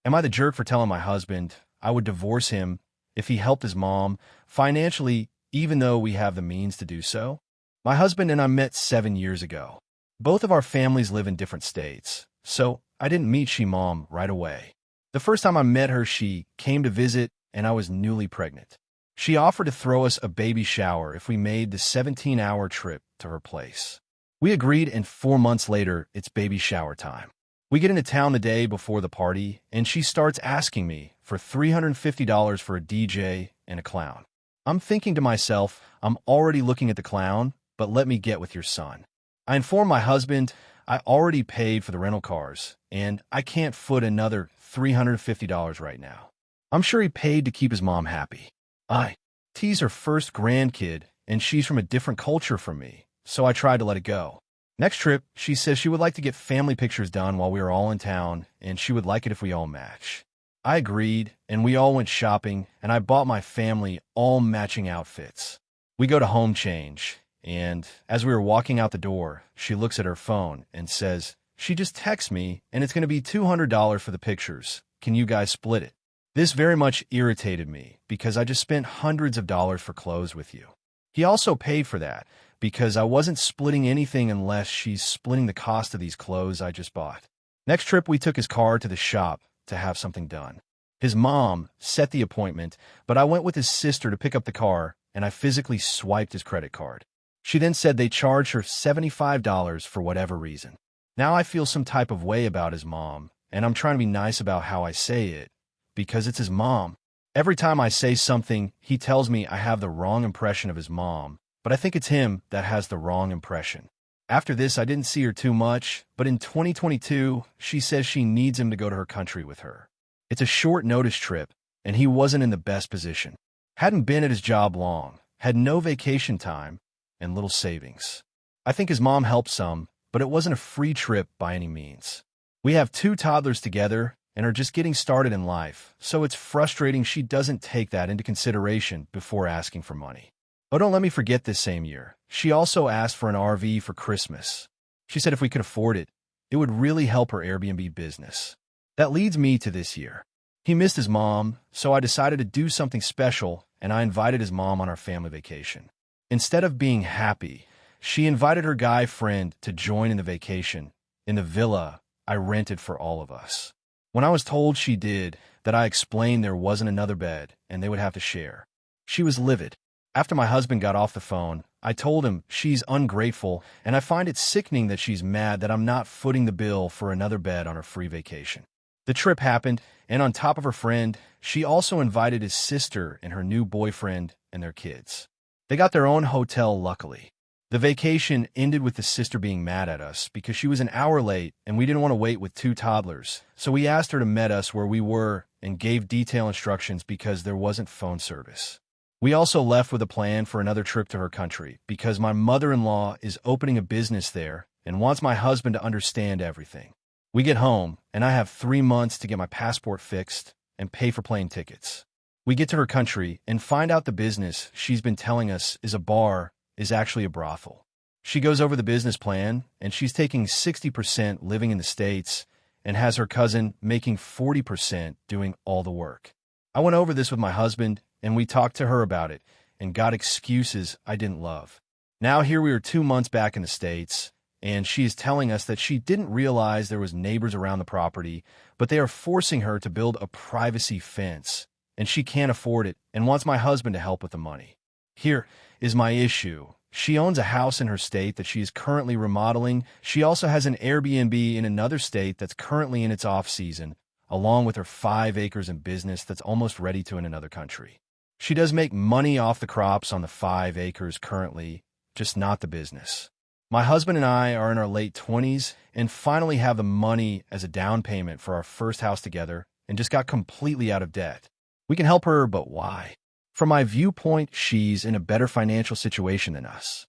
Am I the jerk for telling my husband I would divorce him if he helped his mom financially, even though we have the means to do so? My husband and I met 7 years ago. Both of our families live in different states, so I didn't meet she mom right away. The first time I met her, she came to visit, and I was newly pregnant. She offered to throw us a baby shower if we made the 17-hour trip to her place. We agreed, and 4 months later, it's baby shower time. We get into town the day before the party, and she starts asking me for $350 for a DJ and a clown. I'm thinking to myself, I'm already looking at the clown, but let me get with your son. I inform my husband I already paid for the rental cars, and I can't foot another $350 right now. I'm sure he paid to keep his mom happy. IT's her first grandkid, and she's from a different culture from me, so I tried to let it go. Next trip, she says she would like to get family pictures done while we are all in town, and she would like it if we all match. I agreed, and we all went shopping, and I bought my family all matching outfits. We go to home change, and as we were walking out the door, she looks at her phone and says, she just texted me, and it's going to be $200 for the pictures. Can you guys split it? This very much irritated me because I just spent hundreds of dollars for clothes with you. He also paid for that because I wasn't splitting anything unless she's splitting the cost of these clothes I just bought. Next trip, we took his car to the shop to have something done. His mom set the appointment, but I went with his sister to pick up the car, and I physically swiped his credit card. She then said they charged her $75 for whatever reason. Now I feel some type of way about his mom, and I'm trying to be nice about how I say it, because it's his mom. Every time I say something, he tells me I have the wrong impression of his mom, but I think it's him that has the wrong impression. After this, I didn't see her too much, but in 2022, she says she needs him to go to her country with her. It's a short notice trip, and he wasn't in the best position. Hadn't been at his job long, had no vacation time, and little savings. I think his mom helped some, but it wasn't a free trip by any means. We have 2 toddlers together and are just getting started in life, so it's frustrating she doesn't take that into consideration before asking for money. Oh, don't let me forget this same year. She also asked for an RV for Christmas. She said if we could afford it, it would really help her Airbnb business. That leads me to this year. He missed his mom, so I decided to do something special, and I invited his mom on our family vacation. Instead of being happy, she invited her guy friend to join in the vacation in the villa I rented for all of us. When I was told she did that, I explained there wasn't another bed and they would have to share. She was livid. After my husband got off the phone, I told him she's ungrateful, and I find it sickening that she's mad that I'm not footing the bill for another bed on her free vacation. The trip happened, and on top of her friend, she also invited his sister and her new boyfriend and their kids. They got their own hotel, luckily. The vacation ended with the sister being mad at us because she was an hour late and we didn't want to wait with 2 toddlers, so we asked her to meet us where we were and gave detailed instructions because there wasn't phone service. We also left with a plan for another trip to her country because my mother-in-law is opening a business there and wants my husband to understand everything. We get home, and I have 3 months to get my passport fixed and pay for plane tickets. We get to her country and find out the business she's been telling us is a bar is actually a brothel. She goes over the business plan, and she's taking 60% living in the States and has her cousin making 40% doing all the work. I went over this with my husband, and we talked to her about it and got excuses I didn't love. Now here we are 2 months back in the States, and she is telling us that she didn't realize there was neighbors around the property, but they are forcing her to build a privacy fence, and she can't afford it and wants my husband to help with the money. Here is my issue. She owns a house in her state that she is currently remodeling. She also has an Airbnb in another state that's currently in its off-season, along with her 5 acres in business that's almost ready to in another country. She does make money off the crops on the 5 acres currently, just not the business. My husband and I are in our late 20s and finally have the money as a down payment for our first house together and just got completely out of debt. We can help her, but why? From my viewpoint, she's in a better financial situation than us.